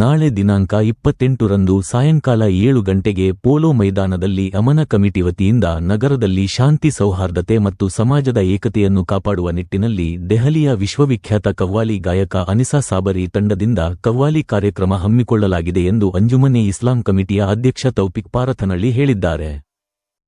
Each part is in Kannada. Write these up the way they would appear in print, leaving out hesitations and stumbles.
ನಾಳೆ ದಿನಾಂಕ 28ರಂದು ಸಾಯಂಕಾಲ 7 ಗಂಟೆಗೆ ಪೋಲೋ ಮೈದಾನದಲ್ಲಿ ಅಮನ ಕಮಿಟಿ ವತಿಯಿಂದ ನಗರದಲ್ಲಿ ಶಾಂತಿ ಸೌಹಾರ್ದತೆ ಮತ್ತು ಸಮಾಜದ ಏಕತೆಯನ್ನು ಕಾಪಾಡುವ ನಿಟ್ಟಿನಲ್ಲಿ ದೆಹಲಿಯ ವಿಶ್ವವಿಖ್ಯಾತ ಕವ್ವಾಲಿ ಗಾಯಕ ಅನಿಸಾ ಸಾಬರಿ ತಂಡದಿಂದ ಕವ್ವಾಲಿ ಕಾರ್ಯಕ್ರಮ ಹಮ್ಮಿಕೊಳ್ಳಲಾಗಿದೆ ಎಂದು ಅಂಜುಮನ್-ಎ ಇಸ್ಲಾಂ ಕಮಿಟಿಯ ಅಧ್ಯಕ್ಷ ತೌಫಿಕ್ ಪಾರಥನಳ್ಳಿ ಹೇಳಿದ್ದಾರೆ.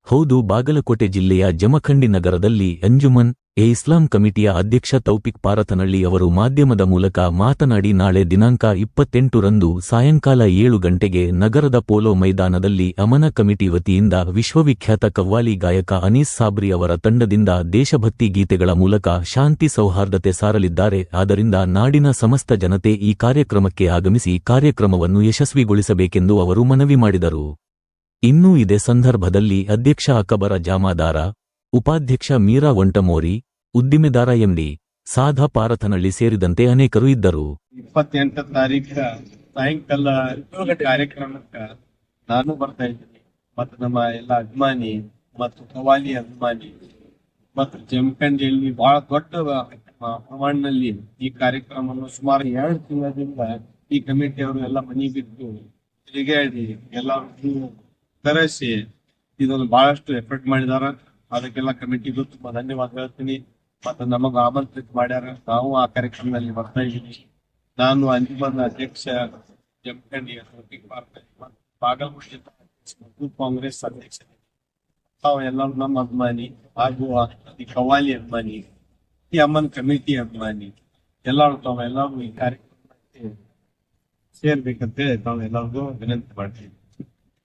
ಹೌದು, ಬಾಗಲಕೋಟೆ ಜಿಲ್ಲೆಯ ಜಮಖಂಡಿ ನಗರದಲ್ಲಿ ಅಂಜುಮನ್-ಎ ಇಸ್ಲಾಂ ಕಮಿಟಿಯ ಅಧ್ಯಕ್ಷ ತೌಫಿಕ್ ಪಾರಥನಳ್ಳಿ ಅವರು ಮಾಧ್ಯಮದ ಮೂಲಕ ಮಾತನಾಡಿ, ನಾಳೆ ದಿನಾಂಕ 28ರಂದು ಸಾಯಂಕಾಲ 7 ಗಂಟೆಗೆ ನಗರದ ಪೋಲೋ ಮೈದಾನದಲ್ಲಿ ಅಮನ ಕಮಿಟಿ ವತಿಯಿಂದ ವಿಶ್ವವಿಖ್ಯಾತ ಕವ್ವಾಲಿ ಗಾಯಕ ಅನೀಸ್ ಸಾಬ್ರಿ ಅವರ ತಂಡದಿಂದ ದೇಶಭಕ್ತಿ ಗೀತೆಗಳ ಮೂಲಕ ಶಾಂತಿ ಸೌಹಾರ್ದತೆ ಸಾರಲಿದ್ದಾರೆ. ಆದ್ದರಿಂದ ನಾಡಿನ ಸಮಸ್ತ ಜನತೆ ಈ ಕಾರ್ಯಕ್ರಮಕ್ಕೆ ಆಗಮಿಸಿ ಕಾರ್ಯಕ್ರಮವನ್ನು ಯಶಸ್ವಿಗೊಳಿಸಬೇಕೆಂದು ಅವರು ಮನವಿ ಮಾಡಿದರು. ಇನ್ನು ಇದೇ ಸಂದರ್ಭದಲ್ಲಿ ಅಧ್ಯಕ್ಷ ಅಕಬರ ಜಾಮಾದಾರ, ಉಪಾಧ್ಯಕ್ಷ ಮೀರಾ ವಂಟಮೋರಿ, ಉದ್ದಿಮೆದಾರ ಎಂಡಿ ಸಾಧಾ ಪಾರಥನಳ್ಳಿ ಸೇರಿದಂತೆ ಅನೇಕರು ಇದ್ದರು. 28 ತಾರೀಖ ಸಾಯಂಕಾಲ ಕಾರ್ಯಕ್ರಮಕ್ಕೆ ನಾನು ಬರ್ತಾ ಇದ್ದೀನಿ ಮತ್ತು ನಮ್ಮ ಎಲ್ಲ ಅಭಿಮಾನಿ ಮತ್ತು ಕವ್ವಾಲಿ ಅಭಿಮಾನಿ ಮತ್ತು ಜಮಖಂಡಿಯಲ್ಲಿ ಬಹಳ ದೊಡ್ಡ ಪ್ರಮಾಣದಲ್ಲಿ ಈ ಕಾರ್ಯಕ್ರಮವನ್ನು ಸುಮಾರು 2 ತಿಂಗಳಿಂದ ಈ ಕಮಿಟಿಯವರು ಎಲ್ಲ ಮನಿ ಬಿದ್ದು ತಿರುಗಾಡಿ ಎಲ್ಲರೂ ಕರೆಸಿ ಇದನ್ನು ಬಹಳಷ್ಟು ಎಫರ್ಟ್ ಮಾಡಿದಾರ. ಅದಕ್ಕೆಲ್ಲ ಕಮಿಟಿಗೂ ತುಂಬಾ ಧನ್ಯವಾದ ಹೇಳ್ತೀನಿ. ಮತ್ತು ನಮಗ ಆಮಂತ್ರಿತ ಮಾಡ್ಯಾರ, ನಾವು ಆ ಕಾರ್ಯಕ್ರಮದಲ್ಲಿ ಬರ್ತಾ ಇದ್ದೀನಿ. ನಾನು ಅಂಜುಮನ್ ಅಧ್ಯಕ್ಷ ಜಮಖಂಡಿ ಬಾಗಲಕೋಟೆ ಕಾಂಗ್ರೆಸ್ ಅಧ್ಯಕ್ಷ. ತಾವು ಎಲ್ಲರೂ ನಮ್ಮ ಅಭಿಮಾನಿ ಹಾಗೂ ಈ ಕವ್ವಾಲಿ ಅಭಿಮಾನಿ, ಈ ಅಮ್ಮನ್ ಕಮಿಟಿ ಅಭಿಮಾನಿ ಎಲ್ಲರೂ ತಾವೆಲ್ಲರೂ ಈ ಕಾರ್ಯಕ್ರಮಕ್ಕೆ ಸೇರ್ಬೇಕಂತ ತಾವೆಲ್ಲರಿಗೂ ವಿನಂತಿ ಮಾಡ್ತೀವಿ.